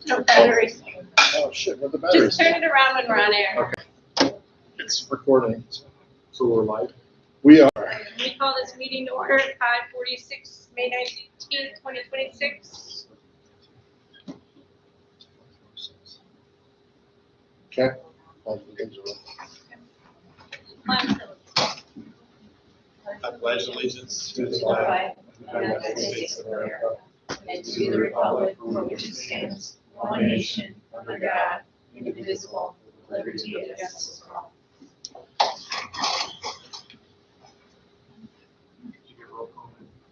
No batteries. Oh shit, what the batteries? Just turn it around when we're on air. Okay. It's recording. So we're live? We are. We call this meeting to order at 5:46, May 19th, 2026. Okay. I pledge allegiance to the flag of the United States of America and to the republic for which it stands, one nation, under God, indivisible, with liberty and justice for all.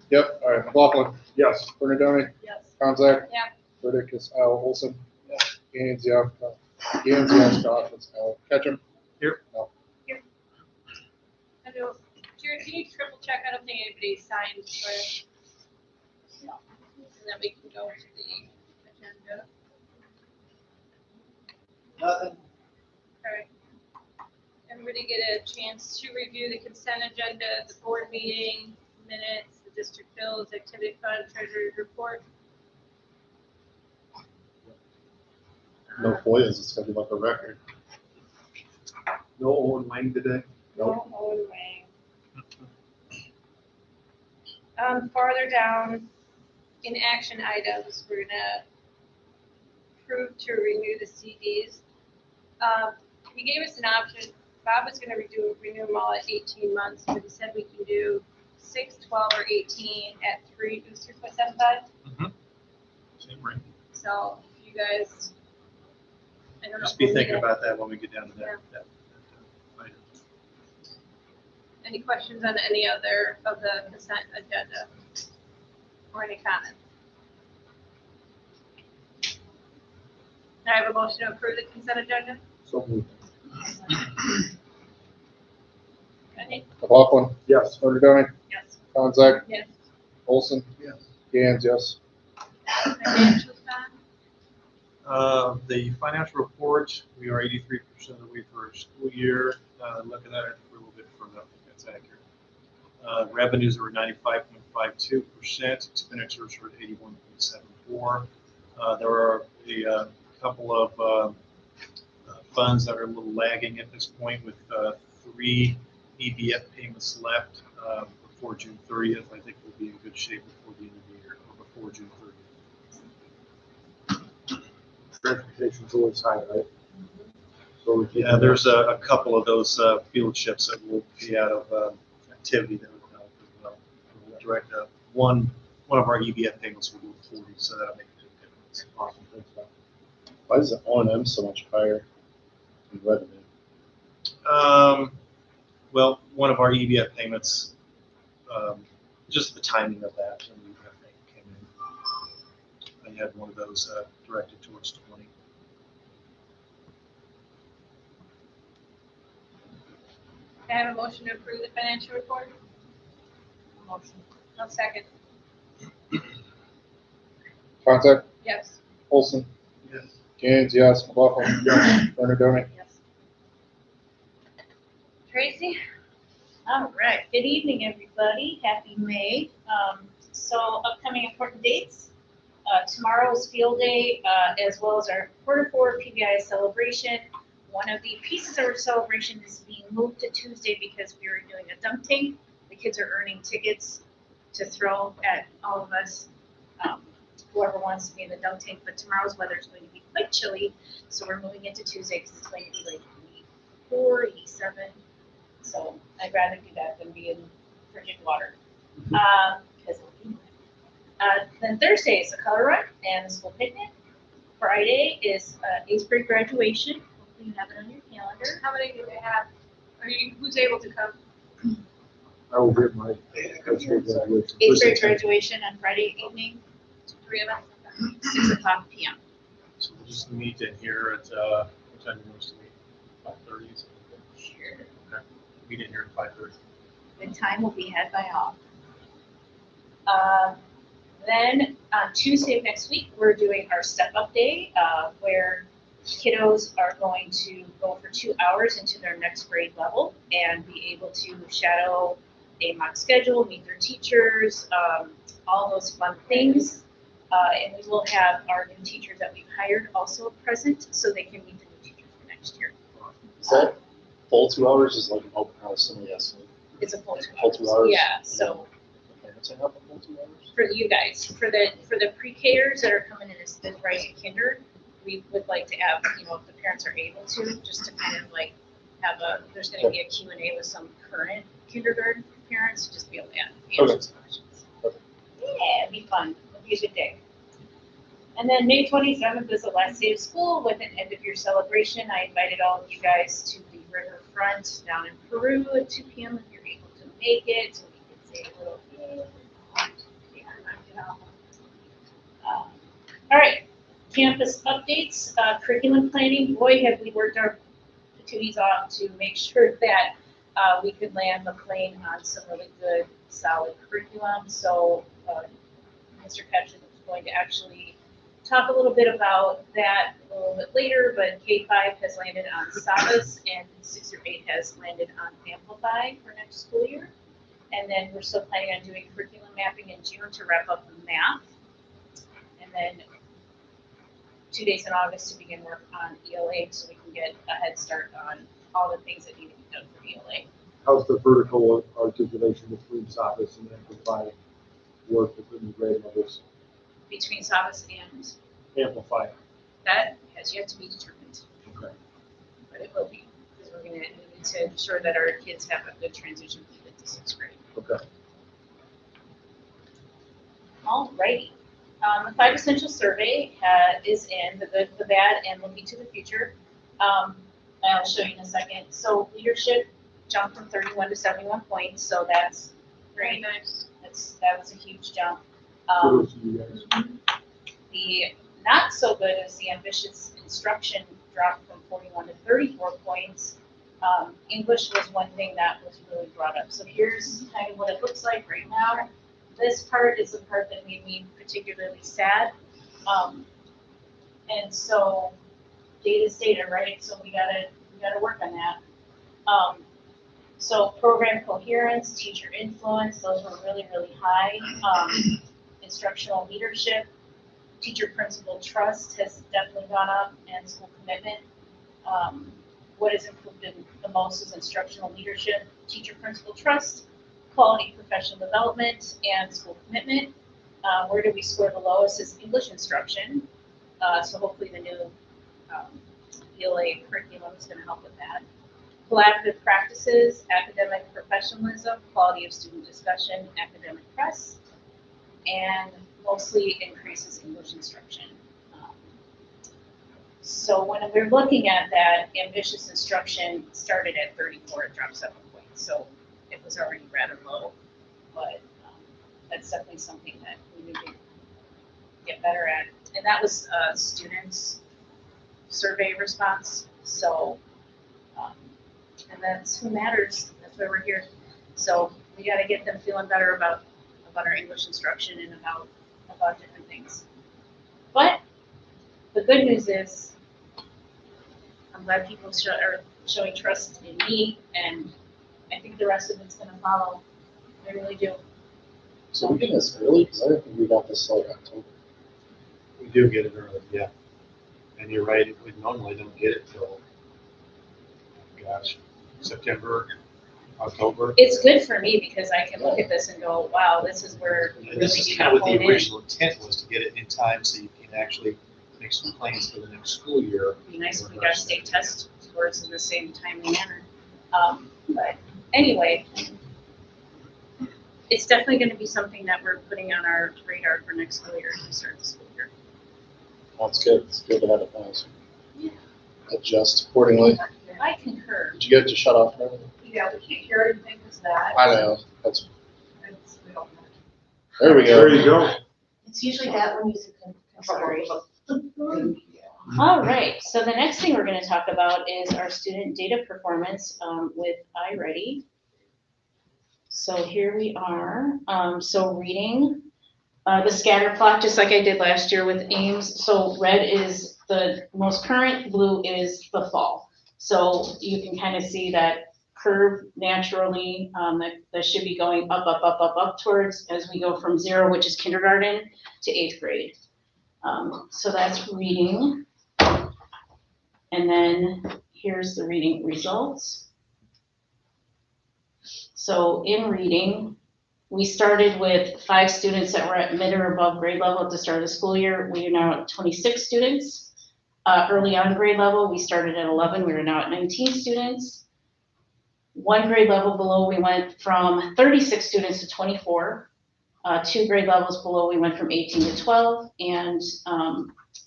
Yep. All right. McLaughlin. Yes. Bernadoni. Yes. Konzak. Yeah. Burdick is Al Olson. Gaines, yes. Goff is Al Ketchum. Here. No. Jared, can you triple check? I don't think anybody signed for it. No. And then we can go to the agenda. Nothing. All right. Everybody get a chance to review the consent agenda, the board meeting minutes, the district bills, activity fund, treasurer's report. No FOIAs. It's gonna be like a record. No Owen Lang today? No Owen Wang. Farther down in action items, we're gonna approve to renew the CDs. He gave us an option. Bob was gonna renew them all at 18 months, but he said we can do 6, 12, or 18 at 3.75. Same ring. So if you guys, I don't know. Just be thinking about that when we get down to that item. Any questions on any other of the consent agenda? Or any comments? Can I have a motion to approve the consent agenda? So moved. Any? McLaughlin. Yes. Bernadoni. Yes. Konzak. Yes. Olson. Yes. Gaines, yes. Financial time? The financial report, we are 83% of the way through our school year. Looking at it, we're a little bit further. I think that's accurate. Revenues are 95.52%. Expenditures are 81.74. There are a couple of funds that are a little lagging at this point with 3 EBF payments left before June 30th. I think we'll be in good shape before the end of the year, or before June 30th. Transportation's always high, right? So Yeah, there's a couple of those field trips that will be out of activity that will help as well. We'll direct one of our EBF payments will go 40, so that'll make a big difference. Awesome. Thanks, man. Why is the O&M so much higher than revenue? Well, one of our EBF payments, just the timing of that when the EBF payment came in. I had one of those directed towards 20. Can I have a motion to approve the financial report? Motion. No second. Konzak. Yes. Olson. Yes. Gaines, yes. McLaughlin. Yes. Bernadoni. Yes. Tracy? All right, good evening, everybody. Happy May. So upcoming important dates. Tomorrow's field day, as well as our Q4 PBI celebration. One of the pieces of our celebration is being moved to Tuesday because we are doing a dunk tank. The kids are earning tickets to throw at all of us, whoever wants to be in the dunk tank. But tomorrow's weather is going to be quite chilly, so we're moving it to Tuesday because it's going to be like 84, 87. So I'd rather do that than be in frigid water. Then Thursday is a color run and a school picnic. Friday is 8th grade graduation. Hopefully you have it on your calendar. How many do they have? Who's able to come? I will get my graduation. 8th grade graduation on Friday evening, 3 of us. 6:00 p.m. So we'll just meet in here at what time do you want us to meet? 5:30. Sure. Okay. Meet in here at 5:30. The time will be had by all. Then on Tuesday of next week, we're doing our step up day, where kiddos are going to go for 2 hours into their next grade level and be able to shadow a mock schedule, meet their teachers, all those fun things. And we will have our new teachers that we've hired also present, so they can meet the new teachers for next year. Is that full 2 hours? Is like an open house? Somebody has to. It's a full 2 Full 2 hours? Yeah, so The parents have a full 2 hours? for you guys, for the pre-Kers that are coming in as rising kinder, we would like to have, if the parents are able to, just to kind of like have there's gonna be a Q&A with some current kindergarten parents, just be able to answer some questions. Okay. Yeah, it'd be fun, it'd be a good day. And then May 27th is the last day of school with an end of year celebration. I invited all of you guys to the riverfront down in Peru at 2 p.m. if you're able to make it, so we can say a little, all right, campus updates, curriculum planning. Boy, have we worked our patooties off to make sure that we could land the plane on some really good, solid curriculum. So Mr. Ketchum is going to actually talk a little bit about that a little bit later, but K-5 has landed on Savas and 6 through 8 has landed on Amplify for next school year. And then we're still planning on doing curriculum mapping in June to wrap up the math. And then 2 days in August to begin work on ELA so we can get a head start on all the things that need to be done for ELA. How's the vertical articulation between Sophos and Amplify work within the grade levels? Between Savas and Amplify. that has yet to be determined, Okay. but it will be, because we need to ensure that our kids have a good transition from 5th to 6th grade. Okay. Alrighty. The 5 essential survey is in, the good, the bad, and looking to the future. I'll show you in a second. So leadership jumped from 31 to 71 points, so that's great. Nice. That was a huge jump. Kudos to you guys. The not so good is the ambitious instruction dropped from 41 to 34 points. English was one thing that was really brought up. So here's kind of what it looks like right now. This part is the part that made me particularly sad. And so data's data, right? So we gotta work on that. So program coherence, teacher influence, those were really, really high. Instructional leadership, teacher principal trust has definitely gone up, and school commitment. What has improved the most is instructional leadership, teacher principal trust, quality professional development, and school commitment. Where do we score the lowest is English instruction. So hopefully the new ELA curriculum is going to help with that. Collaborative practices, academic professionalism, quality of student discussion, academic press, and mostly increases English instruction. So when we're looking at that, ambitious instruction started at 34, it dropped 7 points. So it was already rather low, but that's definitely something that we need to get better at. And that was students' survey response. So, and that's who matters. That's why we're here. So we got to get them feeling better about our English instruction and about different things. But the good news is, I'm glad people are showing trust in me, and I think the rest of it's going to follow. I really do. So we getting this early? Because I didn't think we got this like October. We do get it early, yeah. And you're right, we normally don't get it till, gosh, September, October. It's good for me because I can look at this and go, wow, this is where we And really this is need kind to of what hone the in. original intent was, to get it in time so you can actually make some plans for the next school year. It'd be nice if we got state test scores in the same timely manner. But anyway, it's definitely going to be something that we're putting on our radar for next school year as we start the school year. That's good. It's good to have it nice. Yeah. Adjust accordingly. I concur. Did you get it to shut off? Now? Yeah, we can't hear anything with that. I know. That's. We don't know. There we go. There you go. It's usually that one you can consideration. All right, so the next thing we're going to talk about is our student data performance with iReady. So here we are. So reading the scatter plot, just like I did last year with Ames. So red is the most current, blue is the fall. So you can kind of see that curve naturally, that should be going up towards as we go from 0, which is kindergarten, to 8th grade. So that's reading. And then here's the reading results. So in reading, we started with 5 students that were at mid or above grade level at the start of the school year. We are now at 26 students. Early on grade level, we started at 11. We are now at 19 students. 1 grade level below, we went from 36 students to 24. 2 grade levels below, we went from 18 to 12. And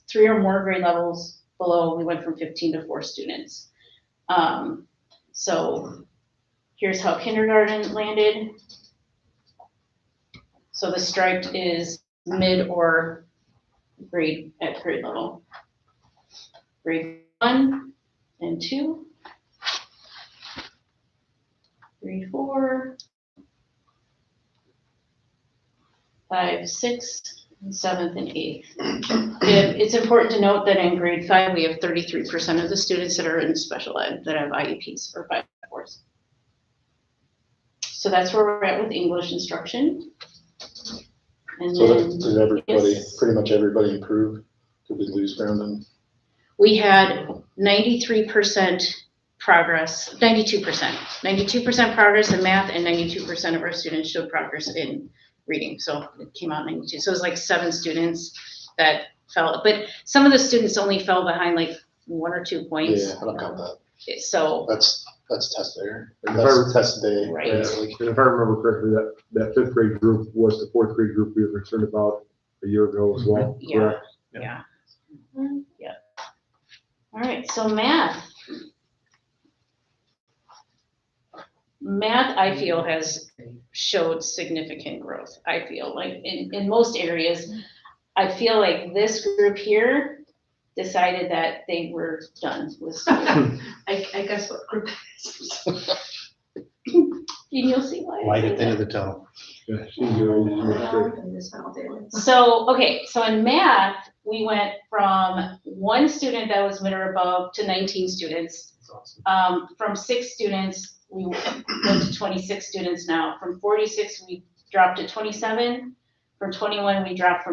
3 or more grade levels below, we went from 15 to 4 students. So here's how kindergarten landed. So the striped is mid or grade at grade level. Grade 1 and 2, 3, 4, 5, 6, and 7th and 8th. It's important to note that in grade 5, we have 33% of the students that are in special ed that have IEPs or 5-4s. So that's where we're at with English instruction. And So then, did everybody, yes. pretty much everybody improve? Did we lose ground in? We had 93% progress, 92% progress in math, and 92% of our students showed progress in reading. So it came out 92. So it was like 7 students that fell, but some of the students only fell behind like 1 or 2 points. Yeah, I don't count that. So That's test error. If That's test day. Right. Like, And if I remember correctly, that 5th grade group was the 4th grade group we were concerned about a year ago as well, Yeah. correct? Yeah. Yeah. All right, so math. Math, I feel, has showed significant growth. I feel like in most areas, I feel like this group here decided that they were done with school. I guess what group You'll see why. I Light say at the end that. of the tunnel. Yeah, she's great. So, okay, so in math, we went from 1 student that was mid or above to 19 students. That's awesome. From 6 students, we went to 26 students now. From 46, we dropped to 27. From 21, we dropped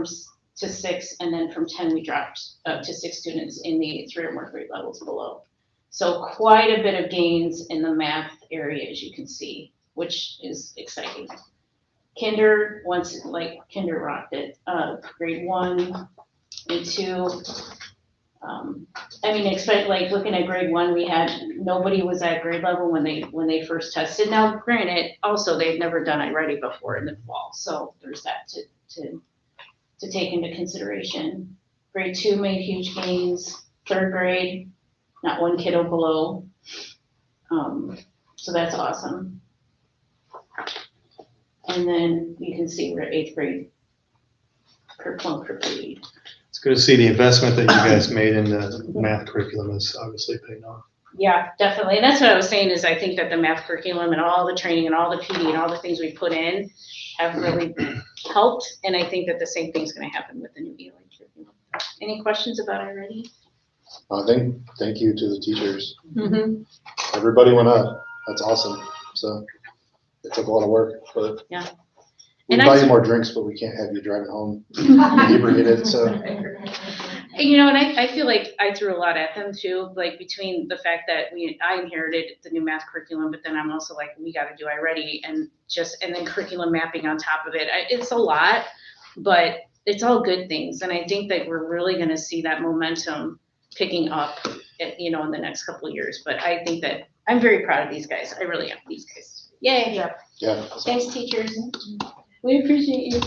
to 6, and then from 10, we dropped to 6 students in the 3 or more grade levels below. So quite a bit of gains in the math area, as you can see, which is exciting. Kinder, Kinder rocked it, grade 1 and 2. I mean, expect, like, looking at grade 1, we had, nobody was at grade level when they first tested. Now, granted, also, they've never done iReady before in the fall, so there's that to take into consideration. Grade 2 made huge gains. 3rd grade, not 1 kiddo below. So that's awesome. And then you can see we're at 8th grade curriculum per grade. It's good to see the investment that you guys made in the math curriculum is obviously paying off. Yeah, definitely. And that's what I was saying is I think that the math curriculum and all the training and all the PD and all the things we put in have really helped. And I think that the same thing's going to happen with the new ELA curriculum. Any questions about iReady? thank you to the teachers. Mm-hmm. Everybody went up. That's awesome. So it took a lot of work, but Yeah. we And can buy I- you more drinks, but we can't have you driving home inebriated. So And, you know, and I feel like I threw a lot at them too, like between the fact that I inherited the new math curriculum, but then I'm also like, we got to do iReady and then curriculum mapping on top of it. It's a lot, but it's all good things. And I think that we're really going to see that momentum picking up, in the next couple of years. But I think that I'm very proud of these guys. I really am, these guys. Yay. yeah. Thanks, teachers. We appreciate you.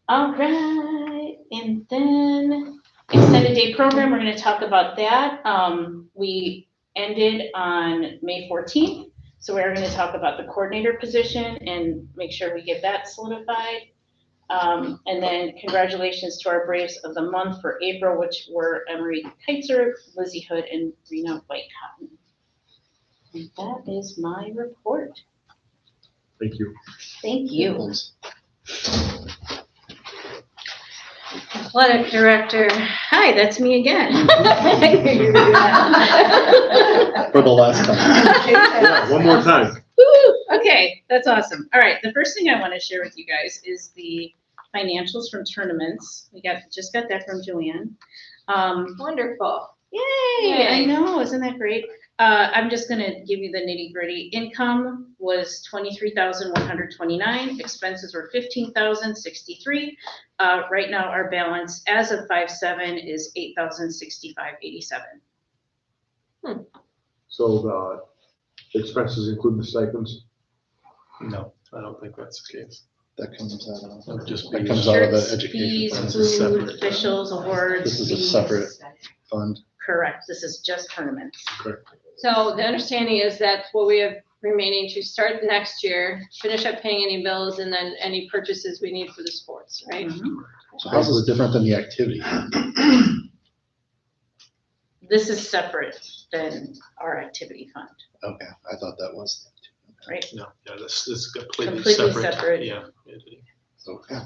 All right, and then extended day program, we're gonna talk about that. We ended on May 14th, so we're gonna talk about the coordinator position and make sure we get that solidified. And then congratulations to our Braves of the Month for April, which were Emery Keitzer, Lizzie Hood, and Rena White Cotton. And that is my report. Thank you. Thank you. Thanks. Athletic director, hi, that's me again. For the last time. Yeah, one more time. Woo! Okay, that's awesome. All right, the first thing I want to share with you guys is the financials from tournaments. Just got that from Joanne. Wonderful. Yay! I Yay. know, isn't that great? I'm just gonna give you the nitty gritty. Income was 23,129. Expenses were 15,063. Right now, our balance as of 5/7 is 8,065.87. So the expenses include the stipends? No, I don't think that's the case. That comes out That would just that be- comes out of the Shirts, education fees, fund. This is food, separate. officials, awards. This is a fees. separate fund. Correct, this is just tournaments. So the understanding is that what we have remaining to start the next year, finish up paying any bills, and then any purchases we need for the sports, right? So how's this different than the activity? This is separate than our activity fund, Okay, I thought that was. right? No, yeah, this is completely Completely separate. separate. Yeah. Okay.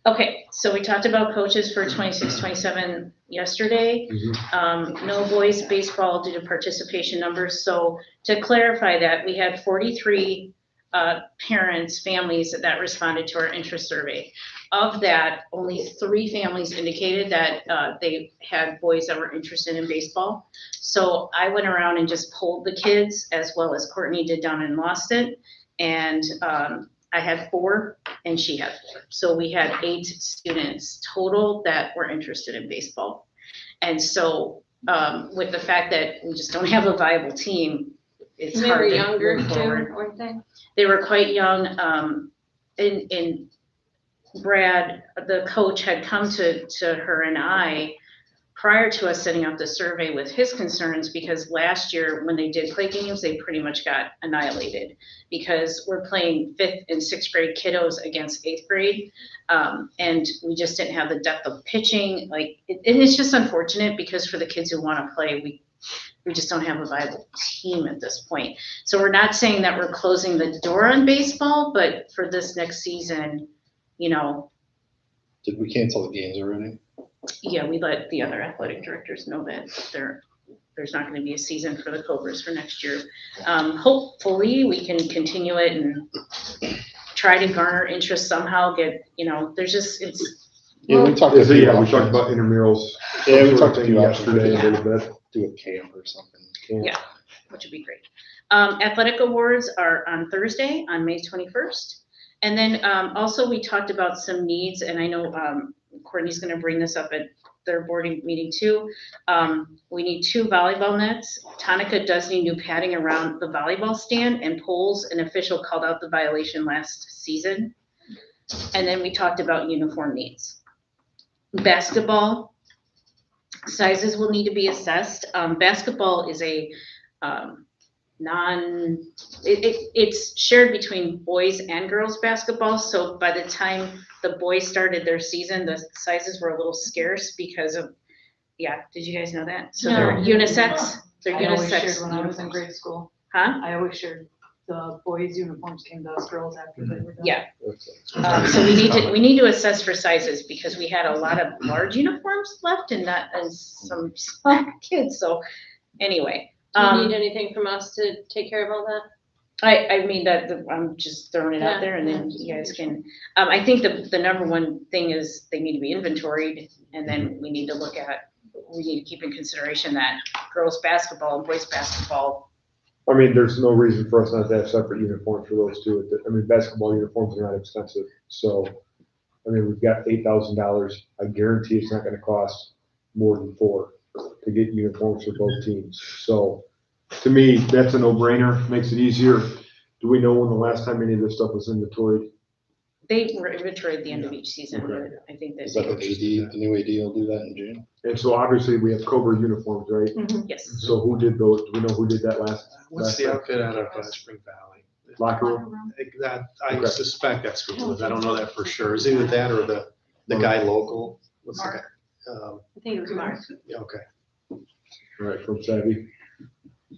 Okay, so we talked about coaches for 26-27 yesterday. No boys baseball due to participation numbers. So to clarify that, we had 43 parents, families that responded to our interest survey. Of that, only 3 families indicated that they had boys that were interested in baseball. So I went around and just polled the kids, as well as Courtney did down in Boston. And I had 4 and she had 4. So we had 8 students total that were interested in baseball. And so with the fact that we just don't have a viable team, it's And they were hard to younger move too, forward. weren't they? They were quite young. And Brad, the coach, had come to her and I prior to us setting up the survey with his concerns, because last year when they did play games, they pretty much got annihilated because we're playing 5th and 6th grade kiddos against 8th grade. And we just didn't have the depth of pitching. And it's just unfortunate because for the kids who want to play, we just don't have a viable team at this point. So we're not saying that we're closing the door on baseball, but for this next season, Did we cancel the games already? yeah, we let the other athletic directors know that there's not gonna be a season for the Cobras for next year. Hopefully, we can continue it and try to garner interest somehow, there's just, Yeah, we talked. We talked about intramurals. Yeah, we some sort of talked a thing few options. yesterday, Yeah. a little bit. Do a camp or something. Yeah. which would be great. Athletic awards are on Thursday, on May 21st. And then also we talked about some needs, and I know Courtney's gonna bring this up at their board meeting too. We need 2 volleyball nets. Tonica does need new padding around the volleyball stand and poles. An official called out the violation last season. And then we talked about uniform needs. Basketball sizes will need to be assessed. Basketball is a it's shared between boys and girls basketball. So by the time the boys started their season, the sizes were a little scarce because of, did you guys know that? So they're No. unisex. They're I always unisex. shared when I was in grade school. Huh? I always shared the boys' uniforms came to us girls after they were done. Yeah. So we need to assess for sizes because we had a lot of large uniforms left and some small kids. So anyway. Do you need anything from us to take care of all that? I mean that I'm just throwing it out there, and then you guys can. I think the number one thing is they need to be inventoried, and then we need to keep in consideration that girls basketball and boys basketball. I mean, there's no reason for us not to have separate uniforms for those two. I mean, basketball uniforms are not expensive, so, I mean, we've got $8,000. I guarantee it's not gonna cost more than 4 to get uniforms for both teams. So, to me, that's a no-brainer, makes it easier. Do we know when the last time any of this stuff was inventoried? They were inventoried at the end of each season, Okay. but I think that Is that the new AD will do that in June? And so obviously we have Cobra uniforms, right? yes. So who did those? Do we know who did that last? What's the outfit out of Spring Valley? Locker room? I Okay. suspect that's who it was. I don't know that for sure. Is either that or the guy local? What's the Mark. guy? I think it was Mark. Yeah, okay. All right, from Savvy.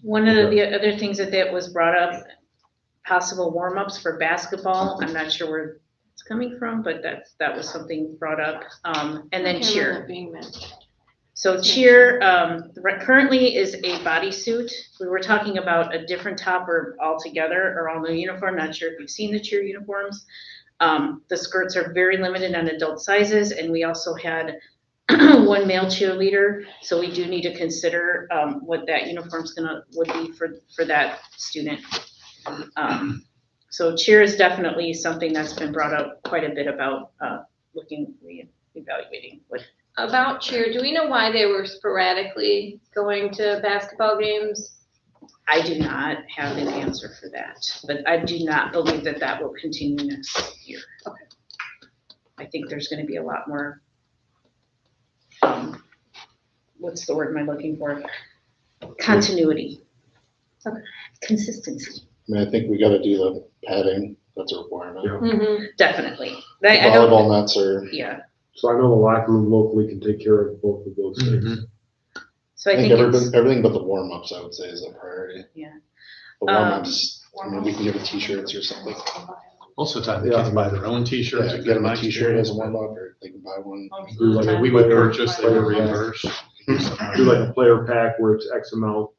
One of the other things that was brought up, possible warm-ups for basketball. I'm not sure where it's coming from, but that was something brought up. And then Okay, cheer. well, that being mentioned. So cheer currently is a bodysuit. We were talking about a different topper altogether or all new uniform. Not sure if you've seen the cheer uniforms. The skirts are very limited on adult sizes, and we also had one male cheerleader. So we do need to consider what that uniform's would be for that student. So cheer is definitely something that's been brought up quite a bit about evaluating what. About cheer, do we know why they were sporadically going to basketball games? I do not have an answer for that, but I do not believe that will continue next year. Okay. I think there's gonna be a lot more, what's the word am I looking for? Continuity. Okay. Consistency. I mean, I think we gotta do the padding, that's a requirement. Yeah. Mm-hmm. Definitely. The I don't, volleyball nets are, yeah, So I know the locker room locally can take care of both of those things. so I I think think it's, everything but the warm-ups, I would say, is a priority. yeah. The warm-ups, I mean, we can give them t-shirts or something. Most of the time, they can buy their own t-shirts. Yeah, if get them they're a not t-shirt as a experienced. warm-up, or they can buy one. Do like a We would player- purchase, they would player pack. reimburse. Do like a player pack where it's X amount,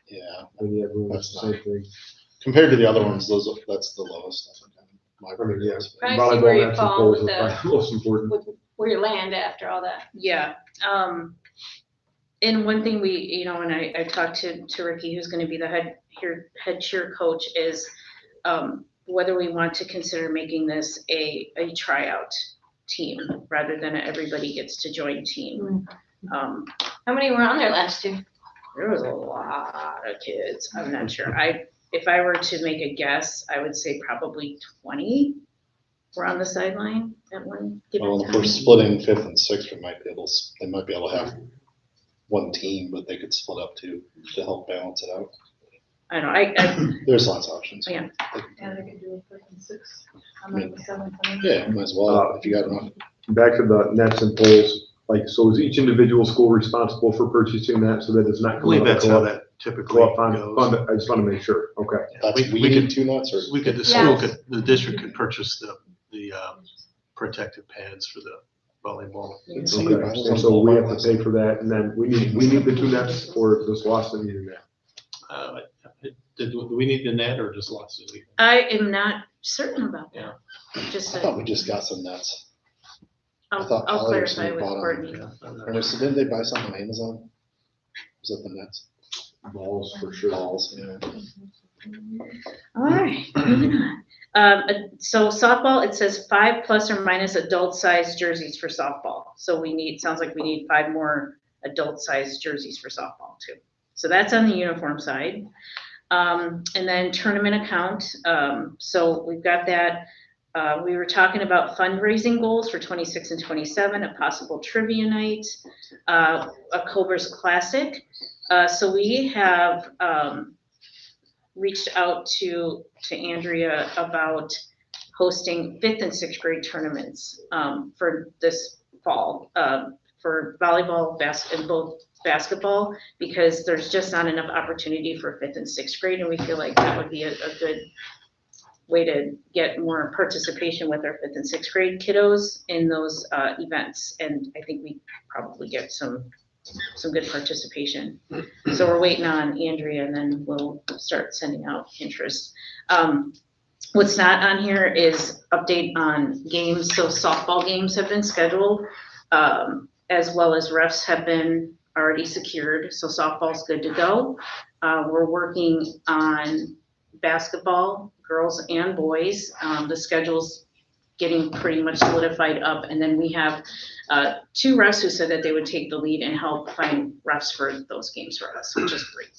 Yeah, and yeah, everyone That's does the same thing. compared to the other ones, that's the lowest. My I mean, yeah, Trying to see where volleyball you nets and fall poles with are probably the most important. With where you land after all that. Yeah, and one thing we, and I talked to Ricky, who's gonna be the head cheer coach, is whether we want to consider making this a tryout team rather than a everybody gets to join team. How many were on there last year? There was a lot of kids. I'm not sure. If I were to make a guess, I would say probably 20 were on the sideline at one given Well, if time. we're splitting fifth and sixth, they might be able to have one team, but they could split up to help balance it out. I don't know. There's lots of options. Yeah. Yeah, they could do it 5 and 6. I'm like the 7th. Yeah, might as well, if you got enough. Back to the nets and poles, like, so is each individual school responsible for purchasing that so that it's I not? believe that's how that Go typically up on, goes. I just want to make sure, okay. That's, we we could- need 2 nets, or? The Yeah. school the district could purchase the protective pads for the volleyball. Did somebody buy Okay, those and on so we have Walmart to last pay night? for that, and then we need the 2 nets, or does Lawson need a net? Do we need the net or just lost it? I am not certain about that. Just, I thought we just got some nets. I'll thought Colliers clarify with bought 'em. Courtney. Or so didn't they buy something on Amazon? Was it the nets? Balls, for sure. Balls, yeah. All right, moving on. So softball, it says 5 plus or minus adult size jerseys for softball. So sounds like we need 5 more adult size jerseys for softball too. So that's on the uniform side. And then tournament account. So we've got that. We were talking about fundraising goals for 26 and 27, a possible trivia night, a Cobra's Classic. So we have reached out to Andrea about hosting 5th and 6th grade tournaments for this fall for volleyball, and both basketball, because there's just not enough opportunity for 5th and 6th grade, and we feel like that would be a good way to get more participation with our 5th and 6th grade kiddos in those events, and I think we probably get some good participation. So we're waiting on Andrea, and then we'll start sending out interest. What's not on here is update on games. So softball games have been scheduled, as well as refs have been already secured. So softball's good to go. We're working on basketball, girls and boys. The schedule's getting pretty much solidified up. And then we have 2 refs who said that they would take the lead and help find refs for those games for us, which is great.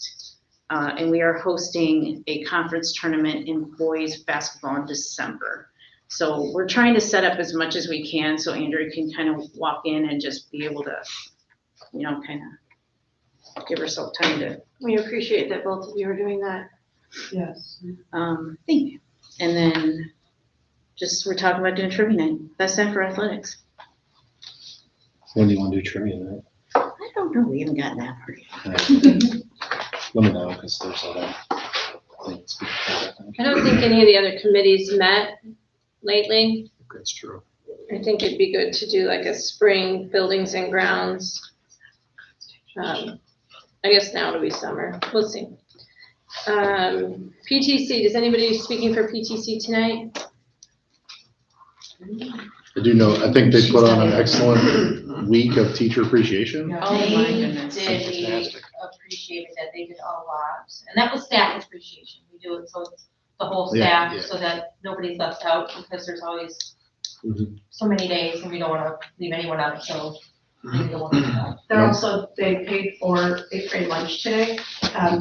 And we are hosting a conference tournament in boys basketball in December. So we're trying to set up as much as we can so Andrea can kind of walk in and just be able to, kind of give herself time to. We appreciate that both of you are doing that. Yes. Thank you. And then we're talking about doing trivia night. That's that for athletics. When do you want to do trivia night? I don't know. We haven't gotten that far yet. Let me know, because there's other things. I don't think any of the other committees met lately. That's true. I think it'd be good to do like a spring buildings and grounds. I guess now it'll be summer. We'll see. PTC, does anybody speaking for PTC tonight? I do know, I think they put on an excellent week of teacher appreciation. Oh my They goodness. did, we Fantastic. appreciated that, they did a lot, and that was staff appreciation, we do it so it's the whole Yeah, staff, yeah. so that nobody's left out, because there's always Mhm. so many days, and we don't wanna leave anyone out, so. maybe the one that's out. They're also, they paid for 8th grade lunch today,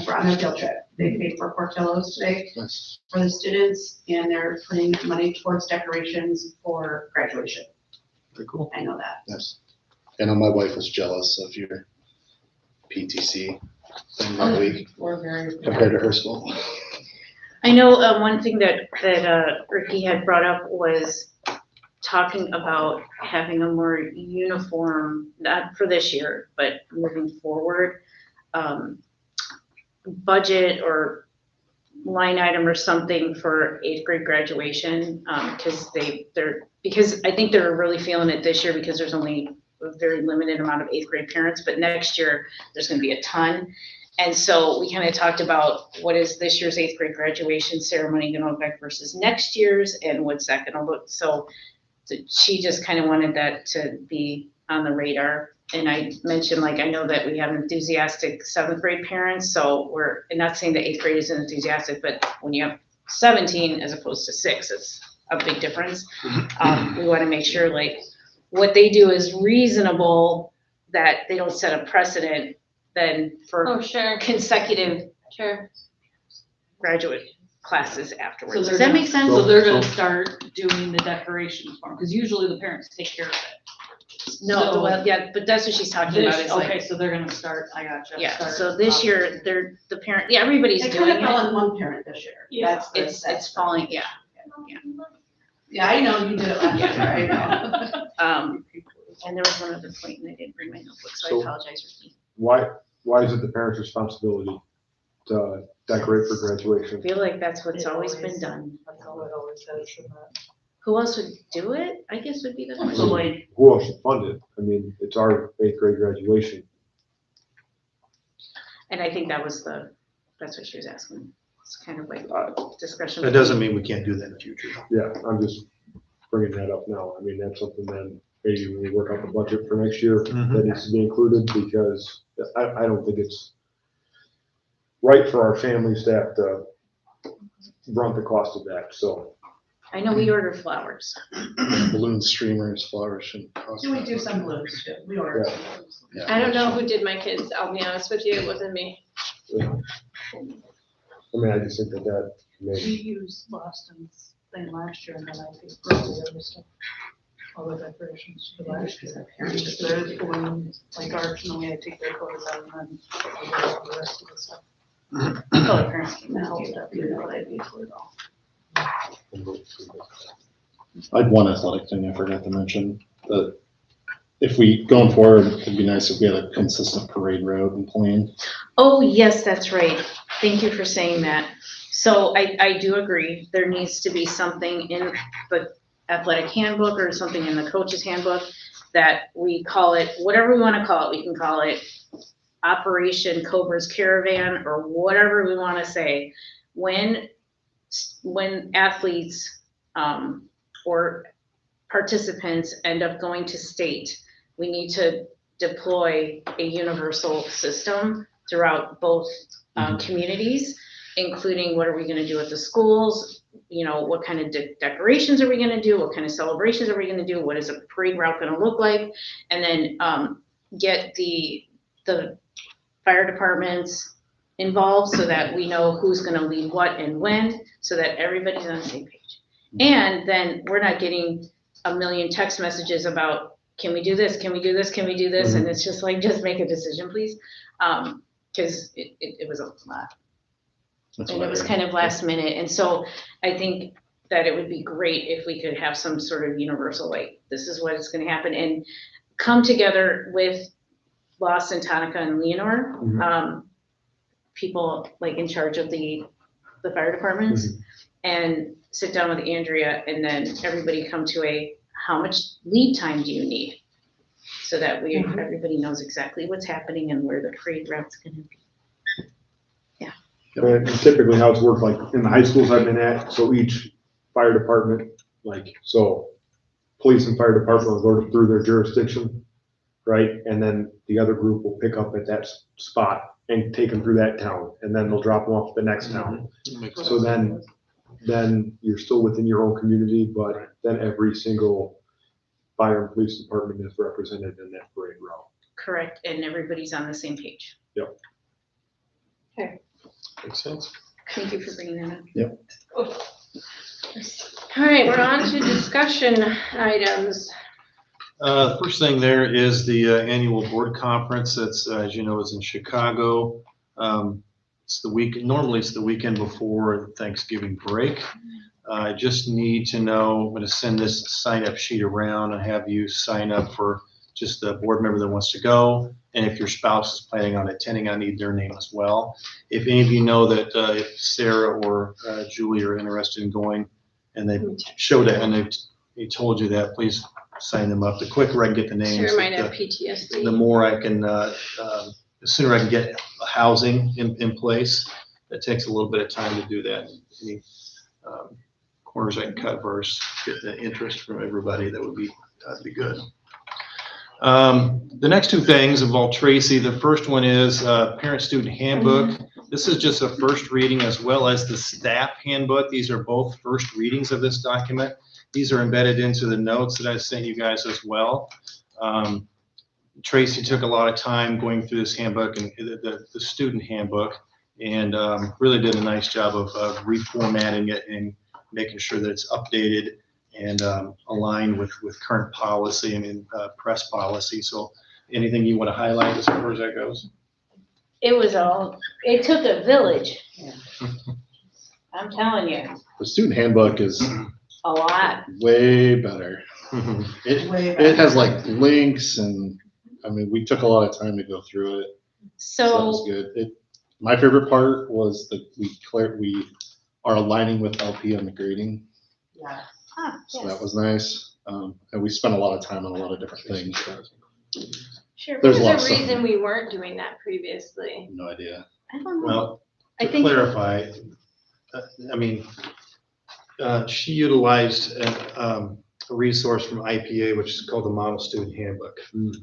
for on their field trip. They paid for Portillo's today Nice. for the students, and they're putting money towards decorations for graduation. Very cool. I know that. Yes. I know my wife was jealous of your PTC thing that week We're very. compared to her school. I know, one thing that Ricky had brought up was talking about having a more uniform, not for this year, but moving forward, budget or line item or something for 8th grade graduation, because I think they're really feeling it this year because there's only a very limited amount of 8th grade parents, but next year there's gonna be a ton. And so we kind of talked about what is this year's 8th grade graduation ceremony gonna look like versus next year's, and what's that gonna look, so she just kind of wanted that to be on the radar. And I mentioned, like, I know that we have enthusiastic 7th grade parents, so and not saying that 8th grade isn't enthusiastic, but when you have 17 as opposed to 6, it's a big difference. We want to make sure, like, what they do is reasonable, that they don't set a precedent then for Oh, sure, consecutive sure. graduate classes afterwards. So Does they're that gonna- make sense? So they're gonna start doing the decorations for them, because usually the parents take care of it. No, So- well, yeah, but that's what she's talking about, is Okay, like, so they're gonna start, I gotcha. yeah, start, so this year, the parent, yeah, everybody's They doing kind of fell it. on one parent this year. Yeah. That's the- It's falling, yeah. Yeah, I know, you did it last year, I know. And there was one other point, and I didn't bring my notebook, so I So- apologize, Ricky. Why is it the parents' responsibility to decorate for I graduation? feel like that's what's It always always- been done. That's all it always says for that. Who else would do it? I guess would be the So question. like, Who else should fund it? I mean, it's our 8th grade graduation. And I think that's what she was asking. It's kind of like discussion. That doesn't mean we can't do that in the future. Yeah, I'm just bringing that up now. I mean, that's something that maybe when we work out the budget for next year, Mhm. that needs to be included, because I don't think it's right for our families to have to run the cost of that, so. I know we order flowers. Balloon streamers, flowers shouldn't cost. Do we do some blues too? We ordered some blues. Yeah. I don't know who did my kids, I'll be honest with you, it wasn't me. Yeah. I mean, I just think that we may, used Boston's thing last year, and then I paid for all the other stuff. All the decorations for last year. Just the balloons, like arch, and then we had to take their clothes out, and then all the rest of the stuff. Color parents can And help. help that, you know, I paid for it all. I had one athletic thing I forgot to mention, that if we, going forward, it'd be nice if we had a consistent parade route and plan. Oh, yes, that's right. Thank you for saying that. So I do agree, there needs to be something in the athletic handbook or something in the coach's handbook that we call it, whatever we want to call it, we can call it Operation Cobra's Caravan or whatever we want to say. When athletes or participants end up going to state, we need to deploy a universal system throughout both communities, including what are we gonna do at the schools, you know, what kind of decorations are we gonna do, what kind of celebrations are we gonna do, what is a parade route gonna look like, and then get the fire departments involved so that we know who's gonna lead what and when, so that everybody's on the same page. And then we're not getting a million text messages about, can we do this, can we do this, can we do this, and it's just like, just make a decision, please. Cause it was a lot. That's And what it I was heard. kind of last minute, and so I think that it would be great if we could have some sort of universal, like, this is what is gonna happen, and come together with Boston, Tonica, and Leonore, people like in charge of the fire departments, and sit down with Andrea and then everybody come to a, how much lead time do you need? So that everybody knows exactly what's happening and where the parade route's gonna be. And typically how it's worked, like in the high schools I've been at, so each fire department, like, so police and fire department will go through their jurisdiction, right? And then the other group will pick up at that spot and take them through that town, and then they'll drop them off at the next town. So then you're still within your own community, but then every single fire and police department is represented in that parade route. Correct, and everybody's on the same page. Makes sense. Thank you for bringing that up. Yep. All right, we're on to discussion items. First thing there is the annual board conference that's, as you know, is in Chicago. It's normally it's the weekend before Thanksgiving break. I just need to know, I'm going to send this sign up sheet around and have you sign up for just the board member that wants to go. And if your spouse is planning on attending, I need their name as well. If any of you know that if Sarah or Julie are interested in going and they showed it and they told you that, please sign them up. The quicker I can get the names, Sarah might have PTSD. the more I can, the sooner I can get housing in place. It takes a little bit of time to do that. Any corners I can cut first, get the interest from everybody, that'd be good. The next two things involve Tracy. The first one is parent-student handbook. This is just a first reading as well as the staff handbook. These are both first readings of this document. These are embedded into the notes that I sent you guys as well. Tracy took a lot of time going through this handbook and the student handbook, and really did a nice job of reformatting it and making sure that it's updated and aligned with current policy and press policy. So anything you want to highlight as far as that goes? It took a village. I'm telling you, The student handbook is a lot. way better. It has like links and, I mean, we took a lot of time to go through it. So that was So, good. My favorite part was that we are aligning with LP on the grading. So that was nice. And we spent a lot of time on a lot of different things. sure. There's There's a lot a of stuff. reason we weren't doing that previously. No idea. I don't know. Well, I to think- clarify, I mean, she utilized a resource from IPA, which is called the Model Student Handbook.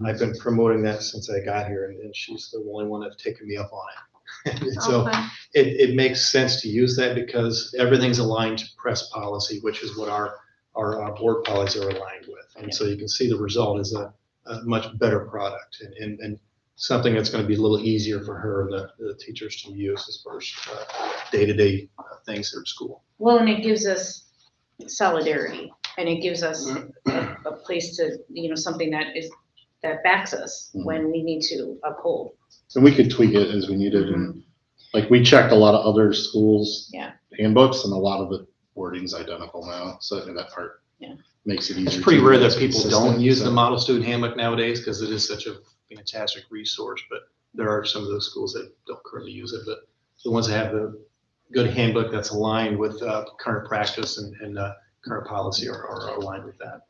I've been promoting that since I got here, and she's the only one that's taken me up on it. And so Okay. it makes sense to use that because everything's aligned to press policy, which is what our board policies are aligned with. And so you can see the result is a much better product and something that's going to be a little easier for her and the teachers to use as far as day-to-day things at school. Well, and it gives us solidarity, and it gives us a place to, something that backs us when we need to uphold. And we could tweak it as we needed. And like we checked a lot of other schools' handbooks and a lot of the wording's identical now. So I think that part makes it easier. It's pretty rare that people consistent, don't use the so. Model Student Handbook nowadays because it is such a fantastic resource, but there are some of those schools that don't currently use it. But the ones that have the good handbook that's aligned with current practice and current policy are aligned with that.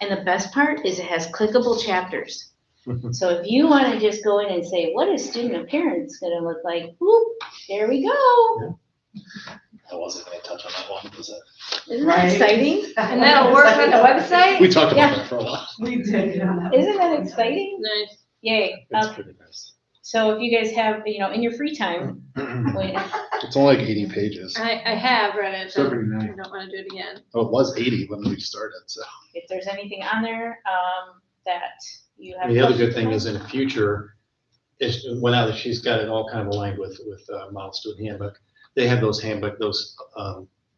And the best part is it has clickable chapters. So if you want to just go in and say, what is student appearance going to look like? Whoop, there we go. I wasn't going to touch on that one. Was it? Isn't that exciting? And that'll work on the website? We talked about Yeah. that for a while. We did, yeah. Isn't that exciting? Nice. Yay. It's Okay. pretty nice. So if you guys have, in your free time, when- It's only like 80 pages. I have read it, but I Pretty nice. don't want to do it again. Oh, it was 80 when we started, so. if there's anything on there that you have. And the other good questions thing about. is in the future, is when now that she's got it all kind of aligned with Model Student Handbook, they have those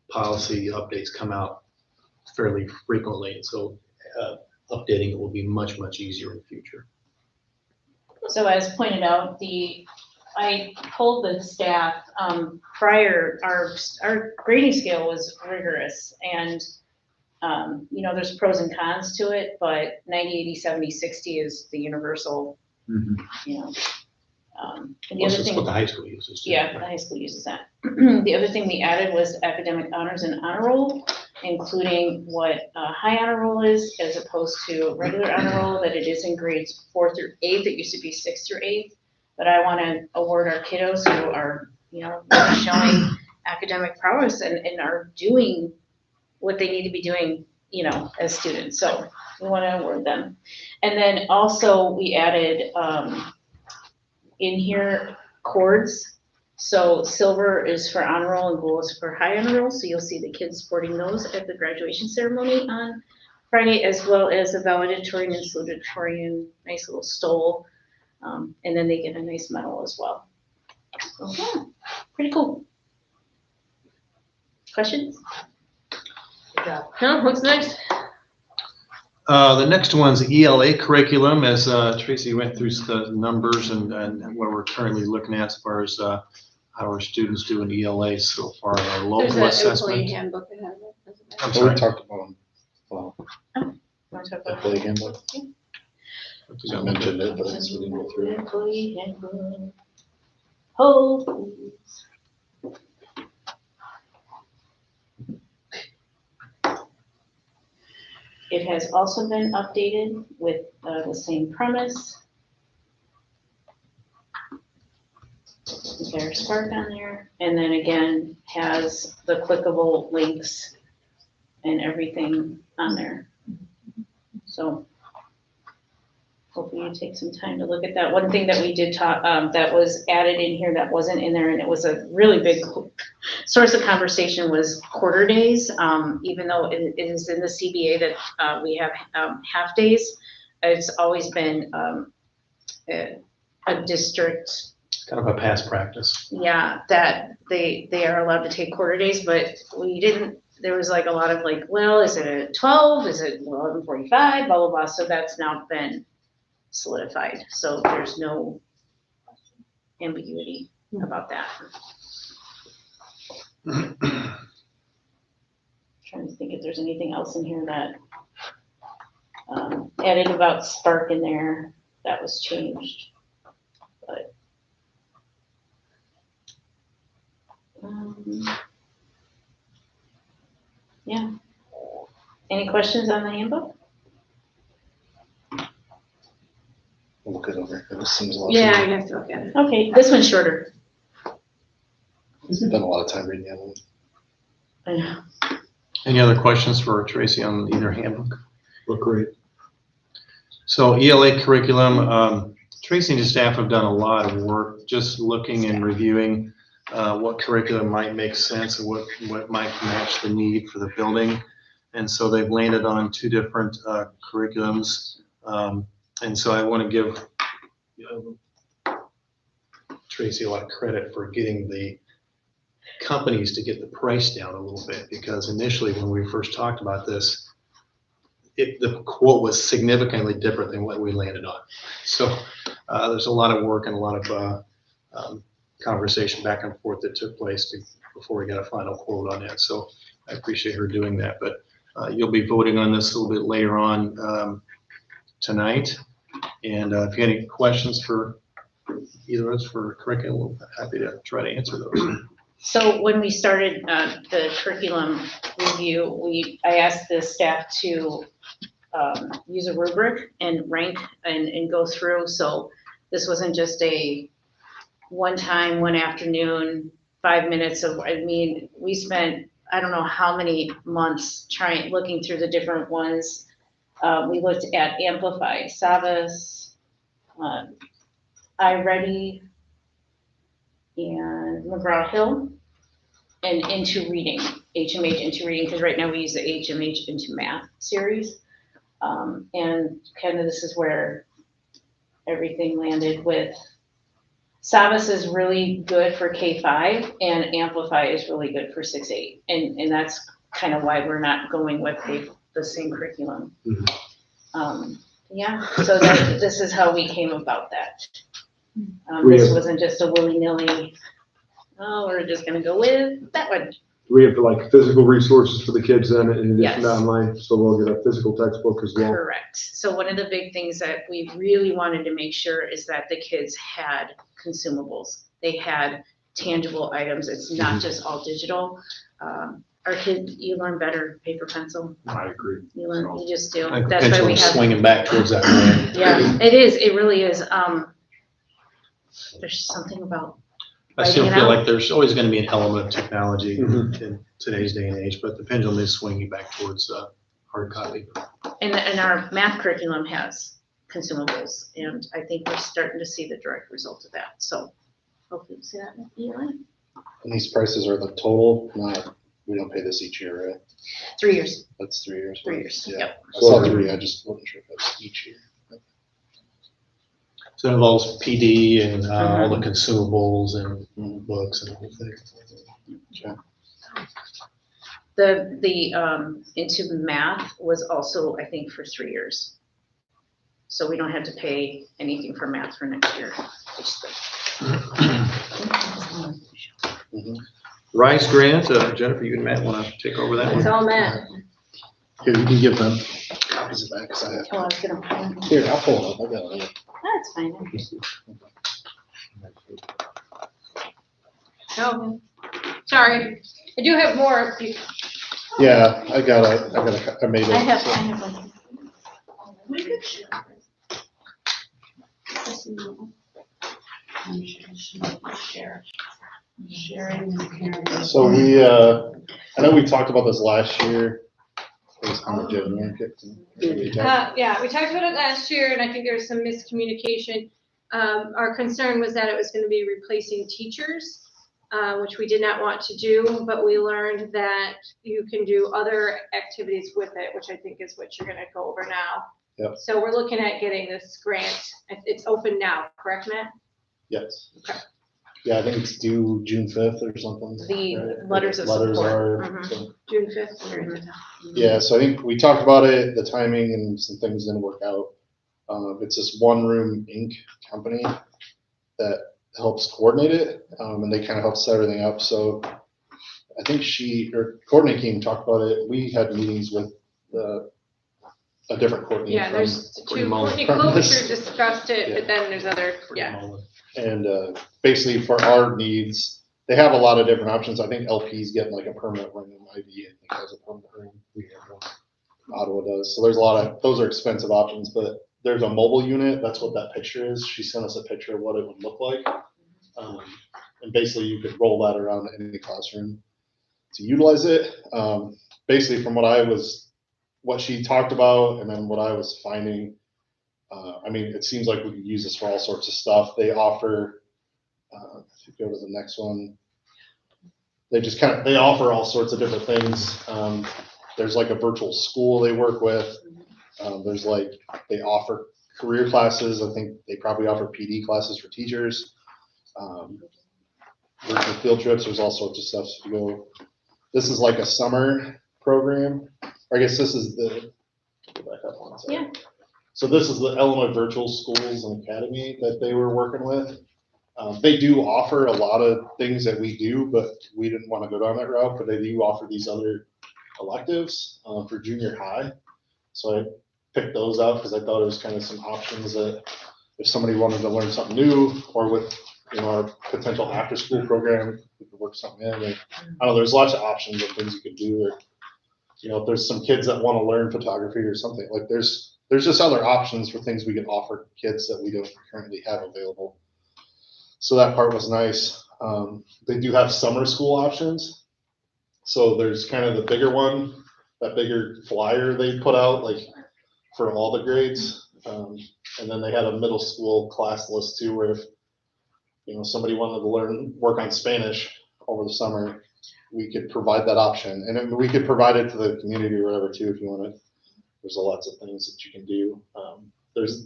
policy updates come out fairly frequently. And so updating it will be much, much easier in the future. So as pointed out, I told the staff prior, our grading scale was rigorous and, there's pros and cons to it, but 90, 80, 70, 60 is the universal, And the other That's thing. what the high school uses. too. Yeah, the high school uses that. The other thing we added was academic honors and honor roll, including what high honor roll is as opposed to regular honor roll, that it is in grades 4 through 8. It used to be 6 through 8. But I want to award our kiddos who are, really showing academic prowess and are doing what they need to be doing, as students. So we want to award them. And then also we added in here chords. So silver is for honor roll and gold is for high honor roll. So you'll see the kids sporting those at the graduation ceremony on Friday, as well as a valedictorian and salutatorian, nice little stole. And then they get a nice medal as well. So, yeah, pretty cool. Questions? No, what's next? The next one's ELA curriculum, as Tracy went through the numbers and what we're currently looking at as far as how our students do in ELA so far, our There's local an employee assessment. handbook that has it. doesn't it? I'm We sorry. talked about, well, Want to talk about employee handbook. I mentioned it, but I guess we didn't go through it. employee handbook? Hold, please. It has also been updated with the same premise. There's Spark on there, and then again, has the clickable links and everything on there. So hopefully you take some time to look at that. One thing that we did talk, that was added in here that wasn't in there, and it was a really big source of conversation, was quarter days. Even though it is in the CBA that we have half days, it's always been a district, Kind of a past practice. yeah, that they are allowed to take quarter days, but we didn't. There was like a lot of like, well, is it at 12? Is it 11:45? Blah, blah, blah. So that's now been solidified. So there's no ambiguity about that. Trying to think if there's anything else in here that added about Spark in there that was changed. But yeah. Any questions on the handbook? We'll look it over. It seems a lot. Yeah, I have to look at it. Okay, this one's shorter. Spent a lot of time reading the other one. I know. Any other questions for Tracy on either handbook? Look great. So ELA curriculum, Tracy and his staff have done a lot of work just looking and reviewing what curriculum might make sense and what might match the need for the building. And so they've landed on 2 different curriculums. And so I want to give Tracy a lot of credit for getting the companies to get the price down a little bit, because initially when we first talked about this, the quote was significantly different than what we landed on. So there's a lot of work and a lot of conversation back and forth that took place before we got a final quote on that. So I appreciate her doing that. But you'll be voting on this a little bit later on tonight. And if you have any questions for either of us for curriculum, we're happy to try to answer those. So when we started the curriculum review, I asked the staff to use a rubric and rank and go through. So this wasn't just a one time, one afternoon, 5 minutes of, we spent, I don't know how many months looking through the different ones. We looked at Amplify, Savas, iReady, and McGraw-Hill, and Into Reading, HMH Into Reading, because right now we use the HMH Into Math series. And kind of this is where everything landed with. Savas is really good for K-5, and Amplify is really good for 6-8. And that's kind of why we're not going with the same curriculum. Mm-hmm. Yeah, so this is how we came about that. This wasn't just a willy-nilly, oh, we're just gonna go with that one. we have like physical resources for the kids then in addition to Yes. online? So they'll get a physical textbook as well? Correct. So one of the big things that we really wanted to make sure is that the kids had consumables. They had tangible items. It's not just all digital. Our kids, you learn better paper pencil. I agree. You learn, you just do. I think the That's why we pendulum's have. swinging back towards that way. Yeah, it is. It really is. There's something about I still writing it feel out. like there's always gonna be an element of technology Mhm. in today's day and age, but the pendulum is swinging back towards hard copy. And our math curriculum has consumables, and I think we're starting to see the direct result of that. So hopefully you see that, Eli. And these prices are the total, not, we don't pay this each year, right? 3 years. That's 3 years. 3 years. Yeah. Yep. I saw 3, I just wasn't sure if that was each year. So it involves PD and all the consumables and books and the whole thing. Okay. The into math was also, I think, for 3 years. So we don't have to pay anything for math for next year. Which is good. RISE grant, Jennifer, you and Matt wanna take over that It's one? all Matt. Here, you can give them copies of that, 'cause I have. Oh, I was gonna. Here, I'll pull it up, I got it. That's fine. Oh, sorry. I do have more. if you- Yeah, I made it. I have so- one. So we, I know we talked about this last year. It was on the January 15th. Yeah, we talked about it last year, and I think there was some miscommunication. Our concern was that it was gonna be replacing teachers, which we did not want to do, but we learned that you can do other activities with it, which I think is what you're gonna go over now. Yep. So we're looking at getting this grant. It's open now, correct, Matt? Yes. Okay. Yeah, I think it's due June 5th or something. The right? letters of Letters support. are, Mhm. so- June 5th. Yeah, so I think we talked about it, the timing and some things didn't work out. It's this One Room Inc. company that helps coordinate it, and they kind of help set everything up. So I think Courtney came and talked about it. We had meetings with a different Courtney. Yeah, from- there's Courtney two, Mullen. Courtney From Klobuchar this- discussed it, Yeah. but then there's other, yeah. And basically for our needs, they have a lot of different options. I think LP's getting like a permanent room. IB, I think, has a permanent room. We have one. Ottawa does. So there's a lot of, those are expensive options, but there's a mobile unit. That's what that picture is. She sent us a picture of what it would look like. And basically you could roll that around in any classroom to utilize it. Basically from what she talked about and then what I was finding, I mean, it seems like we could use this for all sorts of stuff. They offer, if you go to the next one, they offer all sorts of different things. There's like a virtual school they work with. They offer career classes. I think they probably offer PD classes for teachers. Virtual field trips, there's all sorts of stuff to go. This is like a summer program. Or I guess this is go back up one second. Yeah. So this is the Illinois Virtual Schools and Academy that they were working with. They do offer a lot of things that we do, but we didn't want to go down that route, but they do offer these other electives for junior high. So I picked those out because I thought it was kind of some options that if somebody wanted to learn something new or with, our potential after school program, we could work something in. I don't know, there's lots of options of things you could do. Or, if there's some kids that want to learn photography or something, like there's just other options for things we can offer kids that we don't currently have available. So that part was nice. They do have summer school options. So there's kind of the bigger one, that bigger flyer they put out, like for all the grades. And then they had a middle school class list too, where if, somebody wanted to work on Spanish over the summer, we could provide that option. And then we could provide it to the community or whatever too, if you want to. There's lots of things that you can do.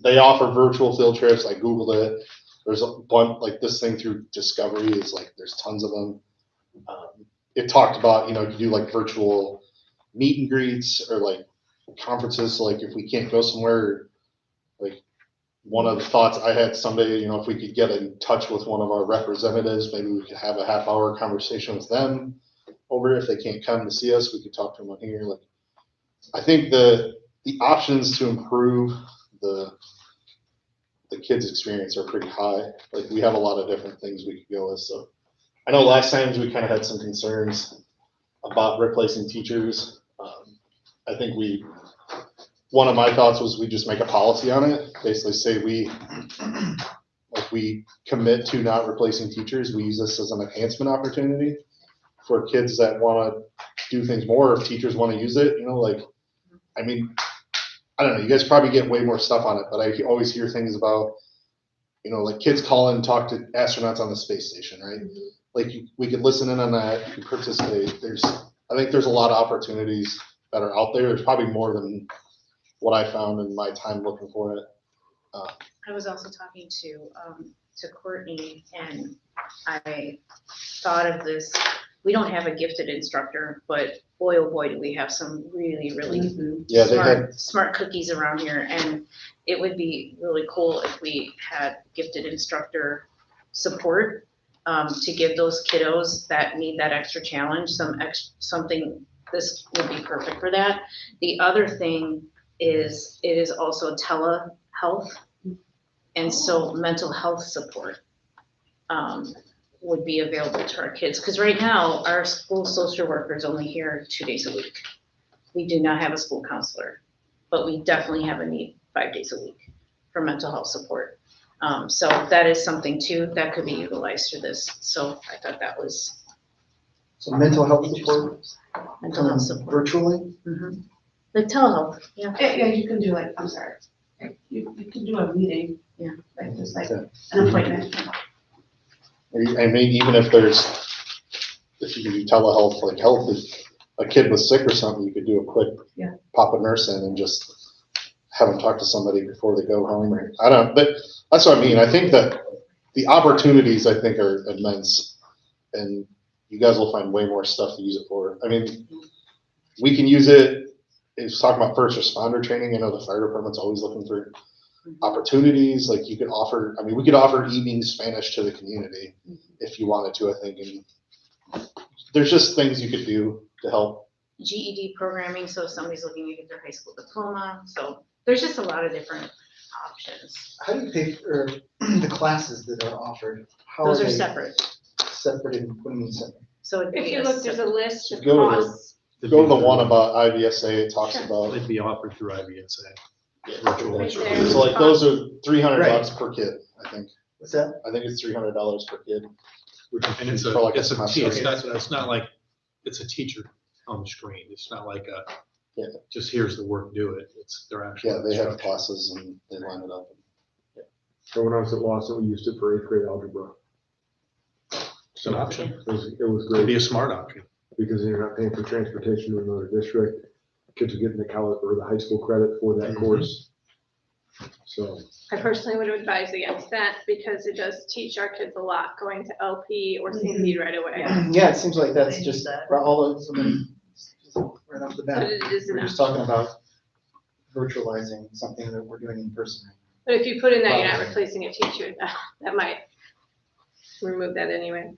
They offer virtual field trips. I Googled it. There's a bunch, like this thing through Discovery is like, there's tons of them. It talked about, you could do like virtual meet and greets or like conferences. So like if we can't go somewhere, like one of the thoughts I had someday, if we could get in touch with one of our representatives, maybe we could have a half-hour conversation with them over. If they can't come to see us, we could talk to them on here. Like, I think the options to improve the kids' experience are pretty high. Like, we have a lot of different things we could go with. So I know last times we kind of had some concerns about replacing teachers. I think one of my thoughts was we just make a policy on it. Basically say we commit to not replacing teachers. We use this as an enhancement opportunity for kids that want to do things more. If teachers want to use it, like, I mean, I don't know, you guys probably get way more stuff on it, but I always hear things about, like kids call in and talk to astronauts on the space station, right? Like we could listen in on that, you could participate. I think there's a lot of opportunities that are out there. There's probably more than what I found in my time looking for it. I was also talking to Courtney, and I thought of this. We don't have a gifted instructor, but boy, oh boy, do we have some really, really smart cookies around here. And it would be really cool if we had gifted instructor support to give those kiddos that need that extra challenge something. This would be perfect for that. The other thing is it is also telehealth, and so mental health support would be available to our kids. Because right now, our school social worker is only here 2 days a week. We do not have a school counselor, but we definitely have a need 5 days a week for mental health support. So that is something too that could be utilized through this. So I thought that was. So mental health support? Mental health support. Virtually? Mm-hmm. Like telehealth, yeah. Yeah, you can do like, I'm sorry, you can do a meeting. Yeah. Like just like an appointment. I mean, even if you can do telehealth, like health, if a kid was sick or something, you could do a quick pop a nurse in and just have them talk to somebody before they go home. Or but that's what I mean. I think that the opportunities I think are immense, and you guys will find way more stuff to use it for. I mean, we can use it. It's talking about first responder training. I know the fire department's always looking for opportunities. Like we could offer evening Spanish to the community if you wanted to, I think. And there's just things you could do to help. GED programming, so if somebody's looking to get their high school diploma. So there's just a lot of different options. How do you pay for the classes that are offered? Those are separate. Separate and what do you mean separate? So If you look, there's a list of Go to costs. Go to the one about IVSA. It talks about. They'd be offered through IVSA. Virtual. Right there. So like those are $300 per kid, I think. What's that? I think it's $300 per kid. And it's For like a it's semester. it's not like, it's a teacher on the screen. It's not like just here's the work, do it. They're actually. Yeah, they have classes and they line it up. So when I was at Lawson, we used it for 8th grade algebra. It's an option. It was It'd be great a smart option. because you're not paying for transportation to another district. Kids are getting the college or the high school credit for that course. So. I personally would advise against that because it does teach our kids a lot going to LP or CP right away. Yeah, it seems like that's just all of them right off the But bat. it is We're enough. just talking about virtualizing something that we're doing in person. But if you put in that you're not replacing a teacher, that might remove that anyway.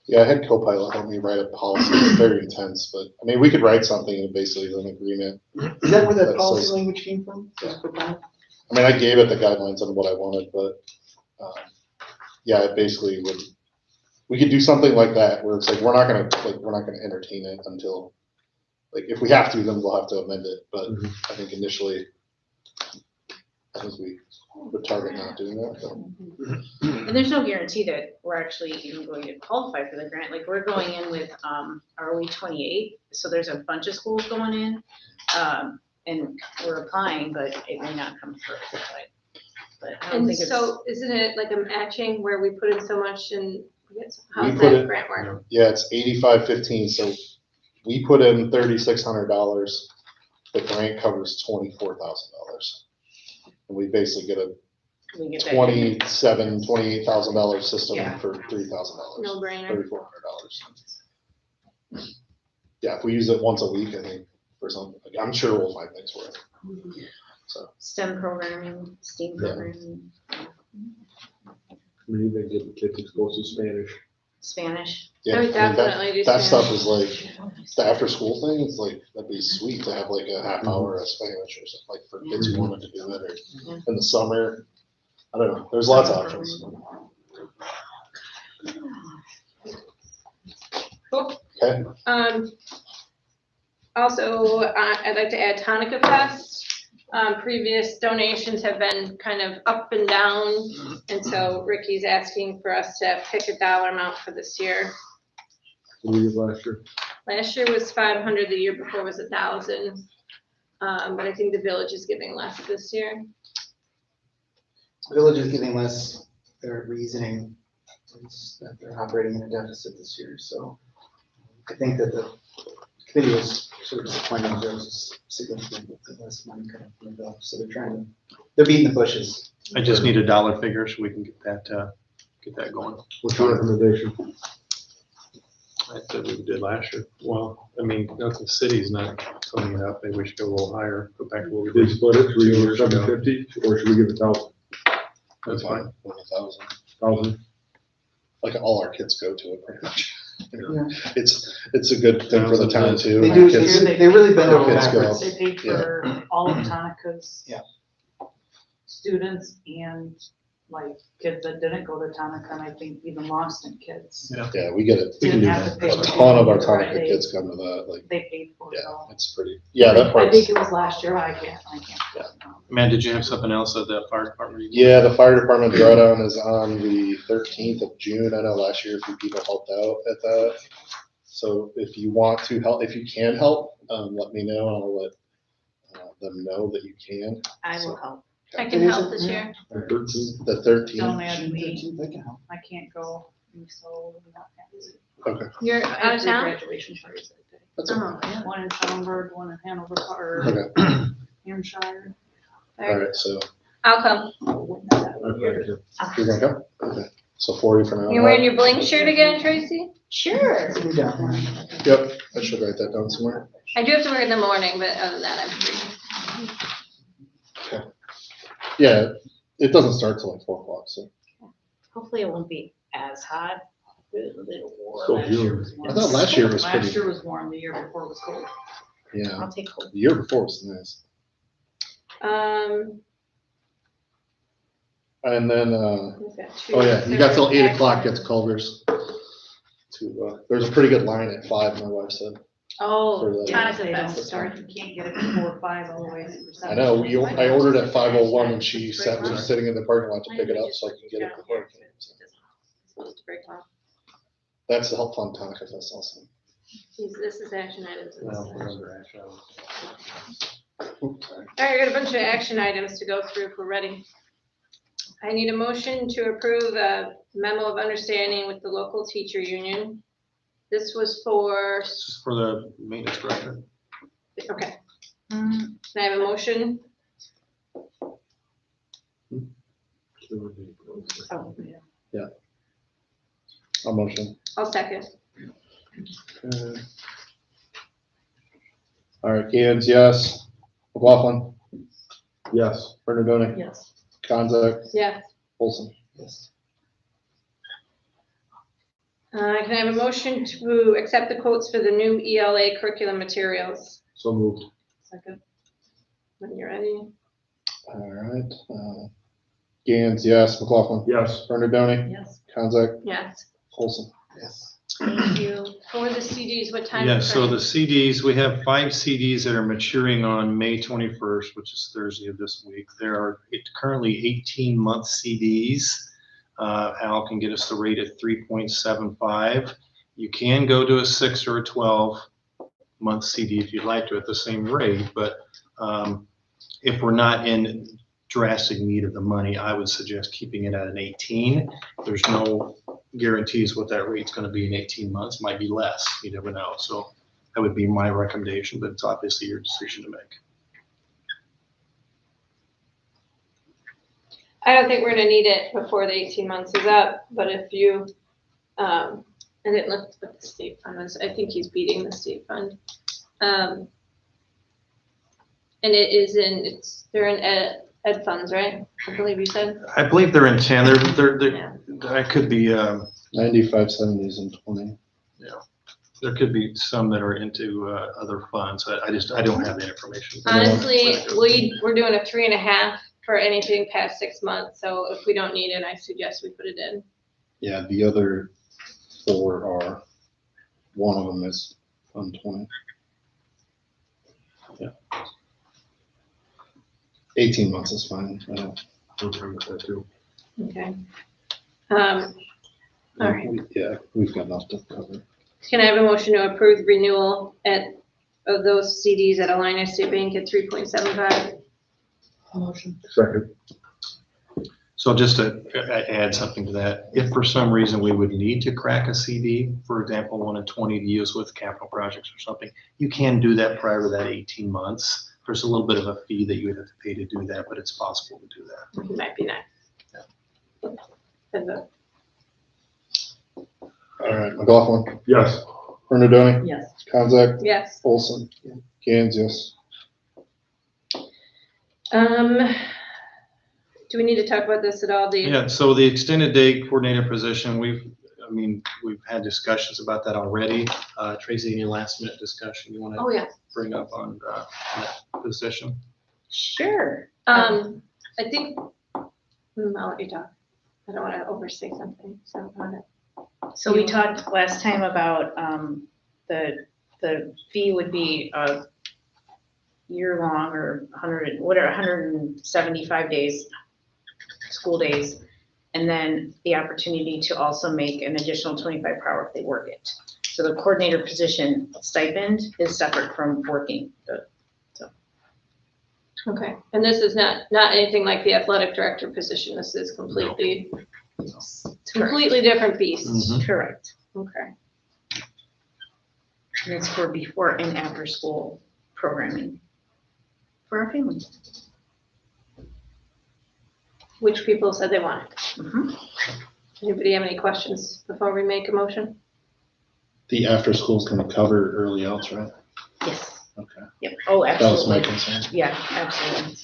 Yeah, I had Copilot help me write a policy. It's very intense, but I mean, we could write something and basically an agreement. Is that where that That policy says- language came from? I mean, I gave it the guidelines on what I wanted, but yeah, it basically we could do something like that where it's like, we're not gonna entertain it until, like, if we have to, then we'll have to amend it. But I think initially, I think we would target not doing that. But. And there's no guarantee that we're actually even going to qualify for the grant. Like we're going in with ROE 28, so there's a bunch of schools going in, and we're applying, but it may not come through. But I don't And think it's. so isn't it like a matching where we put in so much and how's put that it- grant work? Yeah, it's 85-15, so we put in $3,600. The grant covers $24,000. And we basically get a we get that. $28,000 system Yeah. for $3,000. No brainer. $3,400. Yeah, if we use it once a week, I think, for something, like, I'm sure we'll find things for it. STEM programming, STEAM Yeah. programming, We even get the kids exposed to Spanish. Spanish. Yeah, I would I mean, definitely do that stuff Spanish. is like, the after-school thing, it's like, that'd be sweet to have like a half hour of Spanish or something, like for kids who wanted to do it, or in the summer. I don't know, there's lots of options. Cool. Okay, Also, I'd like to add Hanukkah Fest. Previous donations have been kind of up and down, and so Ricky's asking for us to pick a dollar amount for this year. What did we get last year? Last year was 500, the year before was 1,000. But I think the village is giving less this year. Village is giving less, their reasoning is that they're operating in a deficit this year, so I think that the committee was sort of disappointed that there was significantly less money coming from the village, so they're beating the bushes. I just need a dollar figure so we can get that going. What's your recommendation? I said we did last year. Well, I mean, the city's not coming it up. Maybe we should go a little higher, go back to what we Did we did. split it? Should we 2 give years ago. 750 or should we give 1,000? That's fine. 1,000. 1,000? Like all our kids go to it pretty much. Yeah. It's a good thing for the town too. They do, Kids- they really bend over Kids go. backwards. They paid for all of Tonica's Yeah. students and like kids that didn't go to Tonica, and I think even Longston kids. Yeah, we get it. We can Didn't do have that. to pay A for ton of our it, Tonica right? kids come to that, like, They paid for it yeah, all. it's pretty, yeah, that I part's. think it was last year, I can't. Man, did you have something else at the fire department? Yeah, the fire department drawdown is on the 13th of June. I know last year a few people helped out at that. So if you want to help, if you can help, let me know and I'll let them know that you can. I will help. I can help this year. Or 13? The 13th. Don't add me. They can help. I can't go, so we're not happy. Okay, You're I out have of three town? graduation parties that day. that's okay. Oh, yeah. One in Schaumburg, one in Hanover, or Okay, Hampshire. all right, so I'll come. Okay. you're gonna come? Okay, so 40 for now. You're wearing your bling shirt again, Tracy? Sure. We got one. Yep, I should write that down somewhere. I do have to work in the morning, but other than that, I'm free. Yeah, it doesn't start till like 4 o'clock, so. Hopefully it won't be as hot. It was a little warm. So Last year June. was warm. I thought last year was Last pretty- year was warm, the year before was cold. Yeah, I'll take cold. the year before was nice. And then, we've got two oh yeah, you got till 8 action o'clock at items. Culver's. There's a pretty good line at 5, my wife said. Oh, for the- Yeah, Tonica they don't Fest. start, you can't get it before 5 all the way through 7. I know, I ordered at 5:01 and she said, was sitting in the parking lot to pick it up so I could get it before it came. So Supposed to break off. that's the Help Fund Tonica Fest also. This is action items. Well, we're under action. Oops, sorry. All right, I got a bunch of action items to go through if we're ready. I need a motion to approve a memo of understanding with the local teacher union. This was for, This is for the maintenance director. okay. Can I have a motion? Oh, yeah. I'll motion. I'll second. Okay. All right, Gans, yes. McLaughlin, Yes. Bernadone, Yes. Konzak, Yes. Olson. Yes. Can I have a motion to accept the quotes for the new ELA curriculum materials? So moved. Second. When you're ready. All right. Gans, yes. McLaughlin, Yes. Bernadone, Yes. Konzak, Yes. Olson. Yes. Thank you. For the CDs, what time? Yeah, so frame? the CDs, we have 5 CDs that are maturing on May 21st, which is Thursday of this week. There are currently 18-month CDs. Al can get us the rate at 3.75. You can go to a 6 or a 12-month CD if you'd like to at the same rate, but if we're not in drastic need of the money, I would suggest keeping it at an 18. There's no guarantees what that rate's going to be in 18 months. Might be less. You never know. So that would be my recommendation, but it's obviously your decision to make. I don't think we're gonna need it before the 18 months is up, but if you, I didn't look what the state fund was. I think he's beating the state fund. And it is they're in ed funds, right? I believe you said. I believe they're in 10. Yeah. I could be, 95, 70s, and 20. There could be some that are into other funds. I don't have that information. Honestly, we're doing a 3.5 for anything past 6 months, so if we don't need it, I suggest we put it in. Yeah, the other 4 are, one of them is Fund 20. Yeah. 18 months is fine. I don't. I'm fine with that too. Okay. All right. Yeah, we've got enough to cover. Can I have a motion to approve renewal of those CDs at Alliance State Bank at 3.75? Motion. Second. So just to add something to that, if for some reason we would need to crack a CD, for example, 1 in 20 to use with capital projects or something, you can do that prior to that 18 months. There's a little bit of a fee that you would have to pay to do that, but it's possible to do that. It might be nice. All right, McLaughlin, Yes. Bernadone, Yes. Conzak, Yes. Olson, Gans, yes. Do we need to talk about this at all, Dave? Yeah, so the extended day coordinator position, we've had discussions about that already. Tracy, any last minute discussion you want to Oh, yeah. bring up on that position? Sure. I think, I'll let you talk. I don't want to overstate something, so on it. So we talked last time about, the fee would be a year-long or 175 days, school days, and then the opportunity to also make an additional 25 per hour if they work it. So the coordinator position stipend is separate from working. Okay, and this is not anything like the athletic director position. This is completely different beast. Mhm. Correct. Okay. And it's for before and after school programming for our families. Which people said they wanted. Mhm. Anybody have any questions before we make a motion? The after school's gonna cover early outs, right? Yes. Okay. Yep. Oh, That was my absolutely. concern. Yeah, absolutely.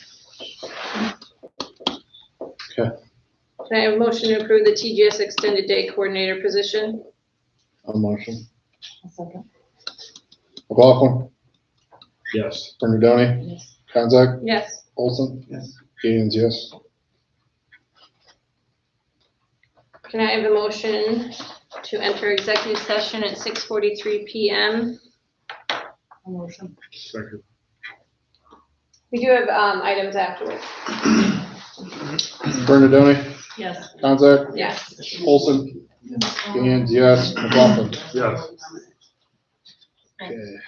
Can I have a motion to approve the TGS extended day coordinator position? A motion. A second. McLaughlin, Yes. Bernadone, Yes. Conzak, Yes. Olson, Yes. Gans, yes. Can I have a motion to enter executive session at 6:43 PM? A motion. Second. We do have items afterwards. Bernadone, Yes. Conzak, Yes. Olson, Gans, yes. McLaughlin. Yes. Okay.